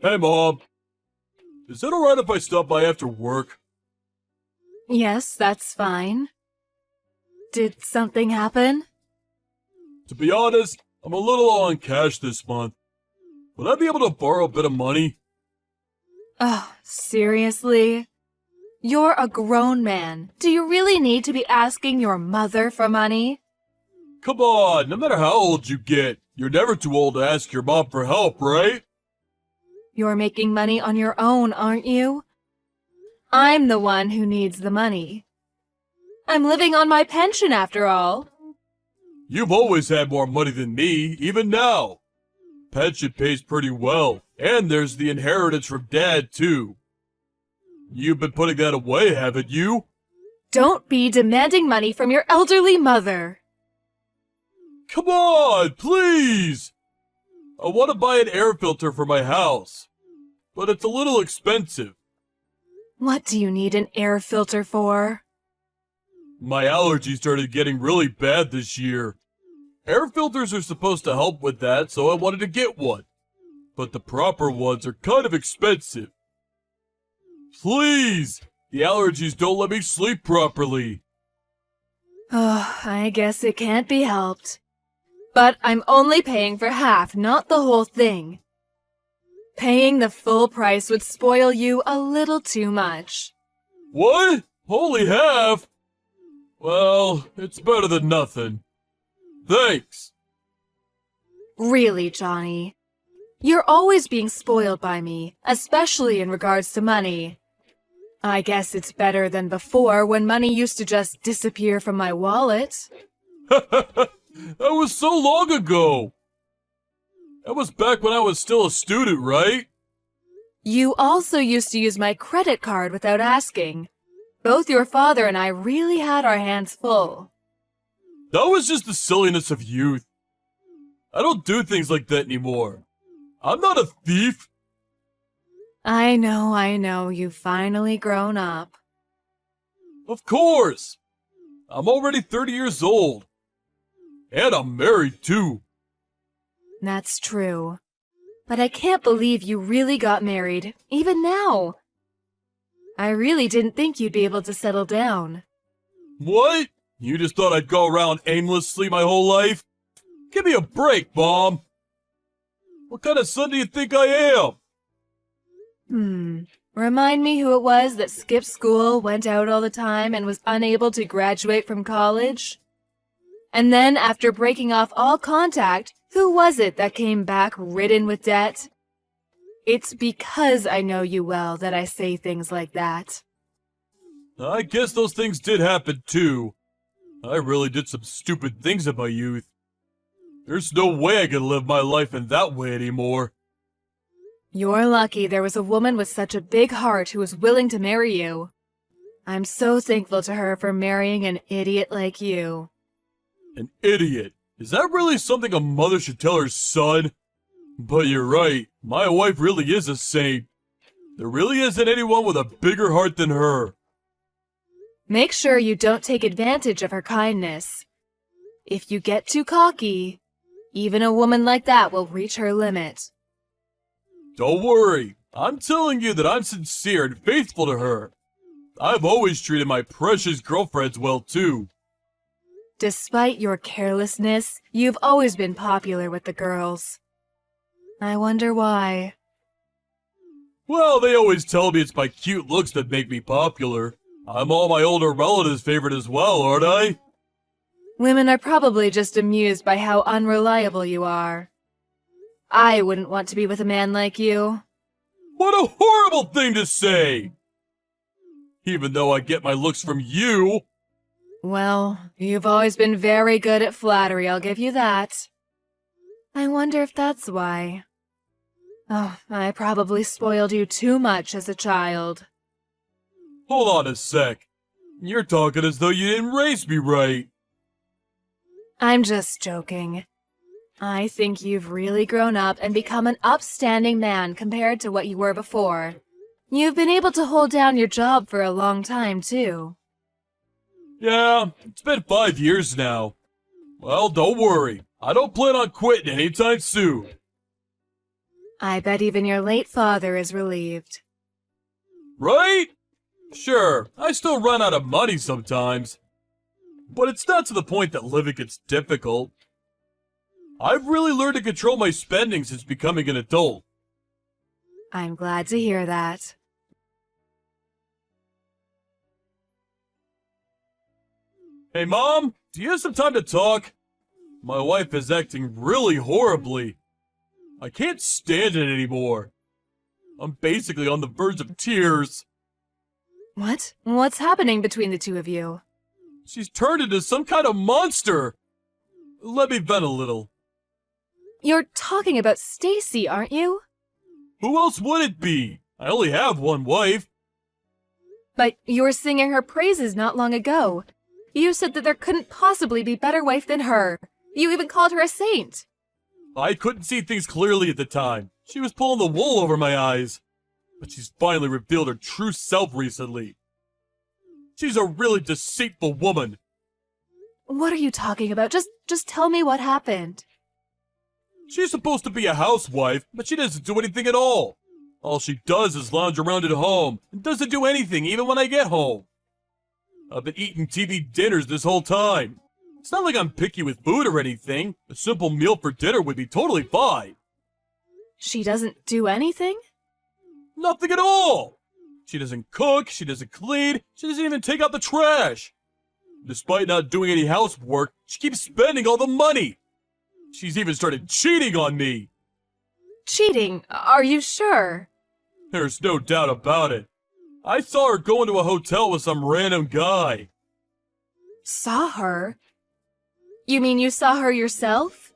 Hey, Mom. Is it alright if I stop by after work? Yes, that's fine. Did something happen? To be honest, I'm a little low on cash this month. Would I be able to borrow a bit of money? Oh, seriously? You're a grown man. Do you really need to be asking your mother for money? Come on, no matter how old you get, you're never too old to ask your mom for help, right? You're making money on your own, aren't you? I'm the one who needs the money. I'm living on my pension after all. You've always had more money than me, even now. Pension pays pretty well, and there's the inheritance from Dad, too. You've been putting that away, haven't you? Don't be demanding money from your elderly mother. Come on, please! I want to buy an air filter for my house, but it's a little expensive. What do you need an air filter for? My allergies started getting really bad this year. Air filters are supposed to help with that, so I wanted to get one. But the proper ones are kind of expensive. Please! The allergies don't let me sleep properly. Oh, I guess it can't be helped. But I'm only paying for half, not the whole thing. Paying the full price would spoil you a little too much. What? Only half? Well, it's better than nothing. Thanks. Really, Johnny. You're always being spoiled by me, especially in regards to money. I guess it's better than before when money used to just disappear from my wallet. That was so long ago. That was back when I was still a student, right? You also used to use my credit card without asking. Both your father and I really had our hands full. That was just the silliness of youth. I don't do things like that anymore. I'm not a thief. I know, you've finally grown up. Of course. I'm already 30 years old. And I'm married, too. That's true. But I can't believe you really got married, even now. I really didn't think you'd be able to settle down. What? You just thought I'd go around aimlessly my whole life? Give me a break, Mom. What kind of son do you think I am? Remind me who it was that skipped school, went out all the time, and was unable to graduate from college? And then, after breaking off all contact, who was it that came back ridden with debt? It's because I know you well that I say things like that. I guess those things did happen, too. I really did some stupid things in my youth. There's no way I can live my life in that way anymore. You're lucky there was a woman with such a big heart who was willing to marry you. I'm so thankful to her for marrying an idiot like you. An idiot? Is that really something a mother should tell her son? But you're right, my wife really is a saint. There really isn't anyone with a bigger heart than her. Make sure you don't take advantage of her kindness. If you get too cocky, even a woman like that will reach her limit. Don't worry, I'm telling you that I'm sincere and faithful to her. I've always treated my precious girlfriends well, too. Despite your carelessness, you've always been popular with the girls. I wonder why. Well, they always tell me it's my cute looks that make me popular. I'm all my older relatives' favorite as well, aren't I? Women are probably just amused by how unreliable you are. I wouldn't want to be with a man like you. What a horrible thing to say! Even though I get my looks from you. Well, you've always been very good at flattery, I'll give you that. I wonder if that's why. Oh, I probably spoiled you too much as a child. Hold on a sec. You're talking as though you didn't raise me right. I'm just joking. I think you've really grown up and become an upstanding man compared to what you were before. You've been able to hold down your job for a long time, too. Yeah, it's been 5 years now. Well, don't worry. I don't plan on quitting anytime soon. I bet even your late father is relieved. Right? Sure, I still run out of money sometimes. But it's not to the point that living gets difficult. I've really learned to control my spending since becoming an adult. I'm glad to hear that. Hey, Mom, do you have some time to talk? My wife is acting really horribly. I can't stand it anymore. I'm basically on the verge of tears. What? What's happening between the two of you? She's turned into some kind of monster. Let me vent a little. You're talking about Stacy, aren't you? Who else would it be? I only have one wife. But you were singing her praises not long ago. You said that there couldn't possibly be better wife than her. You even called her a saint. I couldn't see things clearly at the time. She was pulling the wool over my eyes. But she's finally revealed her true self recently. She's a really deceitful woman. What are you talking about? Just tell me what happened. She's supposed to be a housewife, but she doesn't do anything at all. All she does is lounge around at home and doesn't do anything even when I get home. I've been eating TV dinners this whole time. It's not like I'm picky with food or anything. A simple meal for dinner would be totally fine. She doesn't do anything? Nothing at all! She doesn't cook, she doesn't clean, she doesn't even take out the trash. Despite not doing any housework, she keeps spending all the money. She's even started cheating on me. Cheating? Are you sure? There's no doubt about it. I saw her go into a hotel with some random guy. Saw her? You mean you saw her yourself?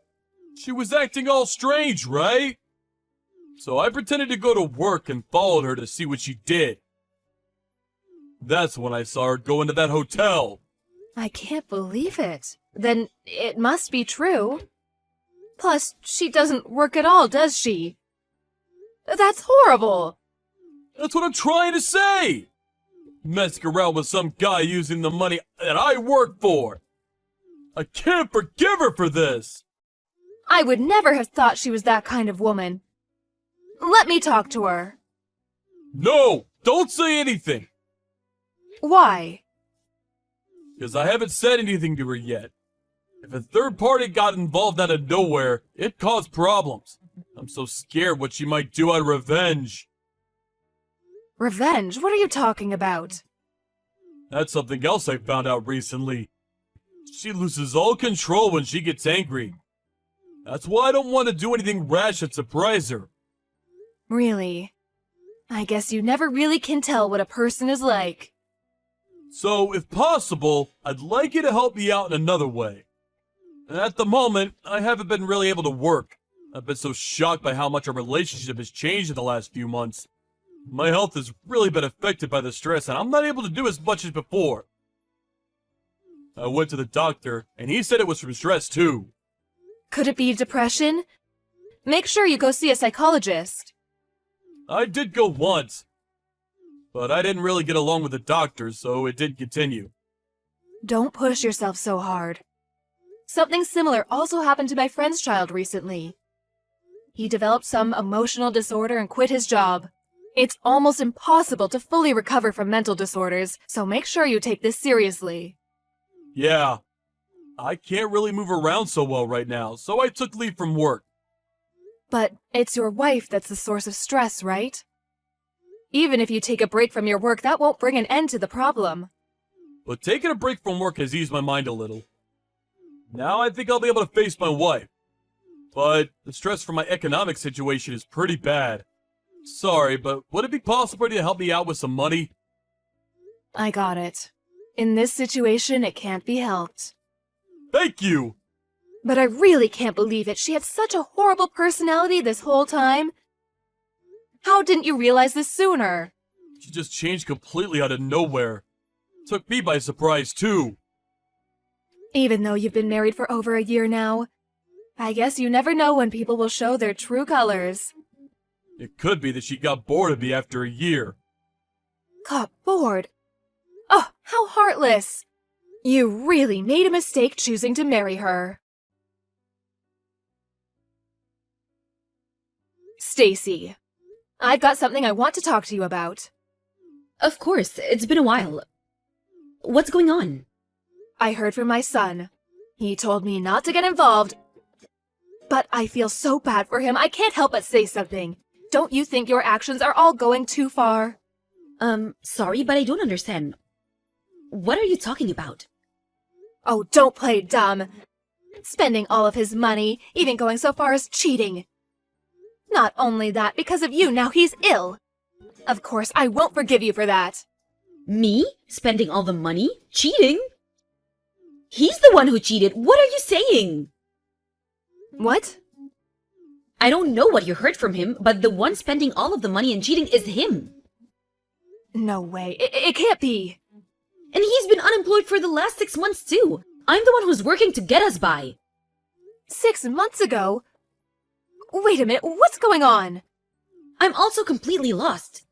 She was acting all strange, right? So I pretended to go to work and followed her to see what she did. That's when I saw her go into that hotel. I can't believe it. Then it must be true. Plus, she doesn't work at all, does she? That's horrible! That's what I'm trying to say! Messing around with some guy using the money that I work for. I can't forgive her for this! I would never have thought she was that kind of woman. Let me talk to her. No! Don't say anything! Why? Because I haven't said anything to her yet. If a third party got involved out of nowhere, it caused problems. I'm so scared what she might do out of revenge. Revenge? What are you talking about? That's something else I found out recently. She loses all control when she gets angry. That's why I don't want to do anything rash and surprise her. Really? I guess you never really can tell what a person is like. So, if possible, I'd like you to help me out in another way. At the moment, I haven't been really able to work. I've been so shocked by how much our relationship has changed in the last few months. My health has really been affected by the stress, and I'm not able to do as much as before. I went to the doctor, and he said it was from stress too. Could it be depression? Make sure you go see a psychologist. I did go once, but I didn't really get along with the doctor, so it didn't continue. Don't push yourself so hard. Something similar also happened to my friend's child recently. He developed some emotional disorder and quit his job. It's almost impossible to fully recover from mental disorders, so make sure you take this seriously. Yeah, I can't really move around so well right now, so I took leave from work. But it's your wife that's the source of stress, right? Even if you take a break from your work, that won't bring an end to the problem. But taking a break from work has eased my mind a little. Now I think I'll be able to face my wife. But the stress from my economic situation is pretty bad. Sorry, but would it be possible to help me out with some money? I got it. In this situation, it can't be helped. Thank you! But I really can't believe it. She had such a horrible personality this whole time. How didn't you realize this sooner? She just changed completely out of nowhere. Took me by surprise too. Even though you've been married for over a year now, I guess you never know when people will show their true colors. It could be that she got bored of me after a year. Got bored? Oh, how heartless! You really made a mistake choosing to marry her. Stacy, I've got something I want to talk to you about. Of course, it's been a while. What's going on? I heard from my son. He told me not to get involved, but I feel so bad for him I can't help but say something. Don't you think your actions are all going too far? Sorry, but I don't understand. What are you talking about? Oh, don't play dumb. Spending all of his money, even going so far as cheating. Not only that, because of you, now he's ill. Of course, I won't forgive you for that. Me? Spending all the money? Cheating? He's the one who cheated. What are you saying? What? I don't know what you heard from him, but the one spending all of the money and cheating is him. No way. It can't be. And he's been unemployed for the last 6 months too. I'm the one who's working to get us by. 6 months ago? Wait a minute, what's going on? I'm also completely lost.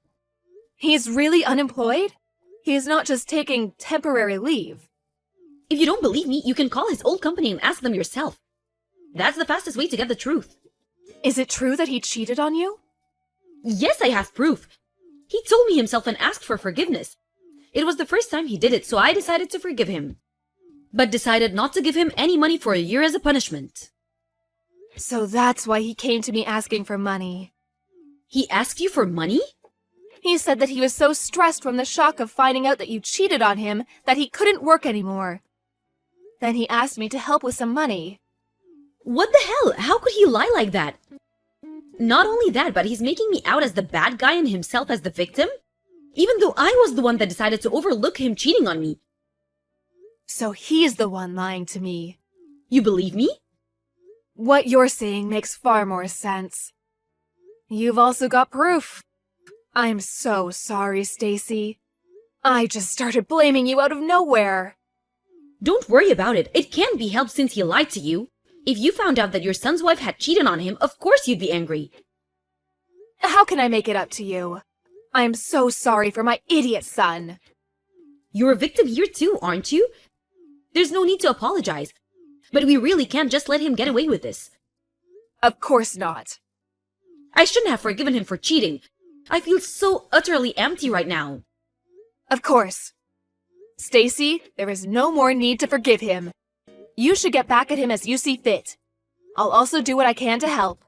He's really unemployed? He's not just taking temporary leave. If you don't believe me, you can call his old company and ask them yourself. That's the fastest way to get the truth. Is it true that he cheated on you? Yes, I have proof. He told me himself and asked for forgiveness. It was the first time he did it, so I decided to forgive him. But decided not to give him any money for a year as a punishment. So that's why he came to me asking for money. He asked you for money? He said that he was so stressed from the shock of finding out that you cheated on him that he couldn't work anymore. Then he asked me to help with some money. What the hell? How could he lie like that? Not only that, but he's making me out as the bad guy and himself as the victim? Even though I was the one that decided to overlook him cheating on me. So he's the one lying to me. You believe me? What you're saying makes far more sense. You've also got proof. I'm so sorry, Stacy. I just started blaming you out of nowhere. Don't worry about it. It can't be helped since he lied to you. If you found out that your son's wife had cheated on him, of course you'd be angry. How can I make it up to you? I'm so sorry for my idiot son. You're a victim here too, aren't you? There's no need to apologize. But we really can't just let him get away with this. Of course not. I shouldn't have forgiven him for cheating. I feel so utterly empty right now. Of course. Stacy, there is no more need to forgive him. You should get back at him as you see fit. I'll also do what I can to help.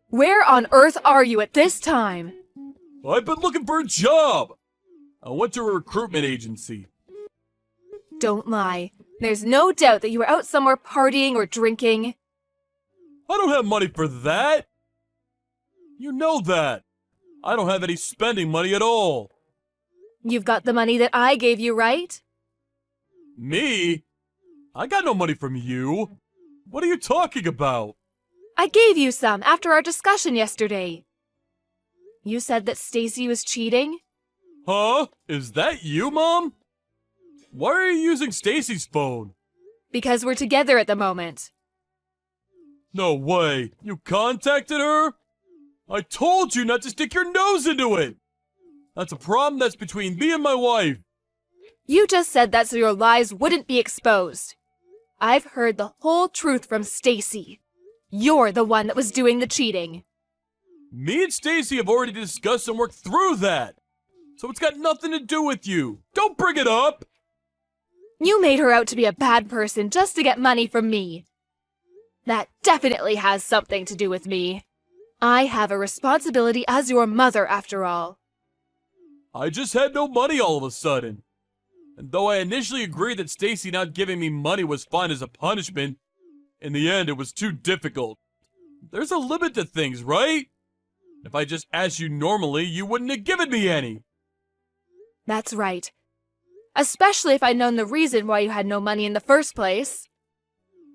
Where on earth are you at this time? I've been looking for a job. I went to a recruitment agency. Don't lie. There's no doubt that you were out somewhere partying or drinking. I don't have money for that. You know that. I don't have any spending money at all. You've got the money that I gave you, right? Me? I got no money from you. What are you talking about? I gave you some after our discussion yesterday. You said that Stacy was cheating? Huh? Is that you, Mom? Why are you using Stacy's phone? Because we're together at the moment. No way. You contacted her? I told you not to stick your nose into it. That's a problem that's between me and my wife. You just said that so your lies wouldn't be exposed. I've heard the whole truth from Stacy. You're the one that was doing the cheating. Me and Stacy have already discussed and worked through that. So it's got nothing to do with you. Don't bring it up. You made her out to be a bad person just to get money from me. That definitely has something to do with me. I have a responsibility as your mother, after all. I just had no money all of a sudden. And though I initially agreed that Stacy not giving me money was fine as a punishment, in the end it was too difficult. There's a limit to things, right? If I just asked you normally, you wouldn't have given me any. That's right. Especially if I'd known the reason why you had no money in the first place.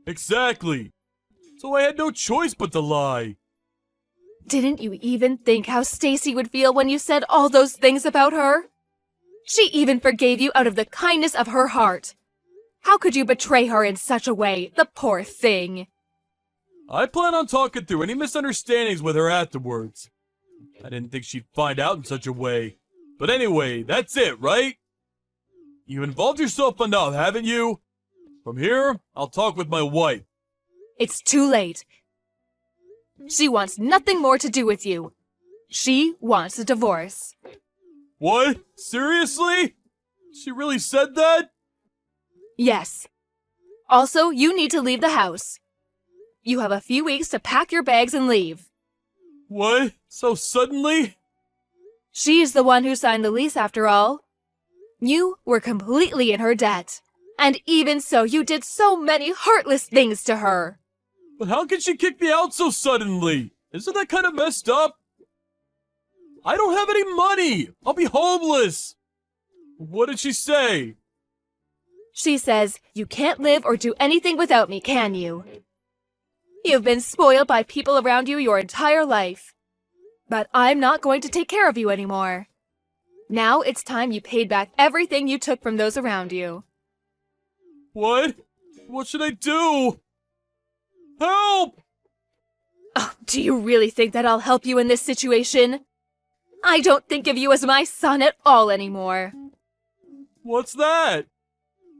Exactly. So I had no choice but to lie. Didn't you even think how Stacy would feel when you said all those things about her? She even forgave you out of the kindness of her heart. How could you betray her in such a way, the poor thing? I plan on talking through any misunderstandings with her afterwards. I didn't think she'd find out in such a way. But anyway, that's it, right? You've involved yourself enough, haven't you? From here, I'll talk with my wife. It's too late. She wants nothing more to do with you. She wants a divorce. What? Seriously? She really said that? Yes. Also, you need to leave the house. You have a few weeks to pack your bags and leave. What? So suddenly? She's the one who signed the lease after all. You were completely in her debt. And even so, you did so many heartless things to her. But how can she kick me out so suddenly? Isn't that kind of messed up? I don't have any money! I'll be homeless! What did she say? She says, you can't live or do anything without me, can you? You've been spoiled by people around you your entire life. But I'm not going to take care of you anymore. Now it's time you paid back everything you took from those around you. What? What should I do? Help! Oh, do you really think that I'll help you in this situation? I don't think of you as my son at all anymore. What's that?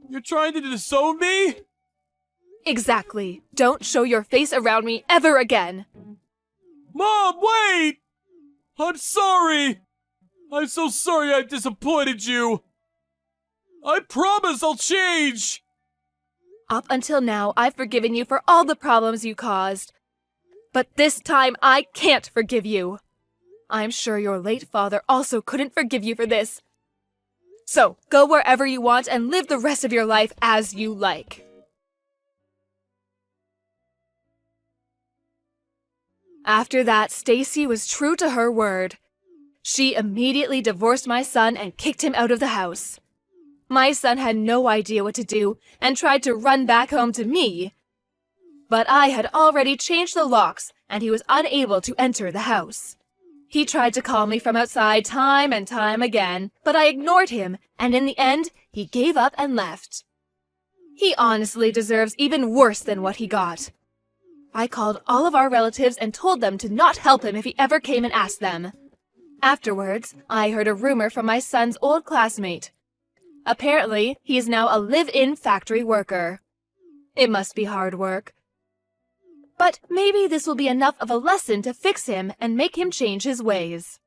You're trying to disown me? Exactly. Don't show your face around me ever again. Mom, wait! I'm sorry! I'm so sorry I've disappointed you! I promise I'll change! Up until now, I've forgiven you for all the problems you caused. But this time, I can't forgive you. I'm sure your late father also couldn't forgive you for this. So, go wherever you want and live the rest of your life as you like. After that, Stacy was true to her word. She immediately divorced my son and kicked him out of the house. My son had no idea what to do and tried to run back home to me. But I had already changed the locks and he was unable to enter the house. He tried to call me from outside time and time again, but I ignored him, and in the end, he gave up and left. He honestly deserves even worse than what he got. I called all of our relatives and told them to not help him if he ever came and asked them. Afterwards, I heard a rumor from my son's old classmate. Apparently, he is now a live-in factory worker. It must be hard work. But maybe this will be enough of a lesson to fix him and make him change his ways.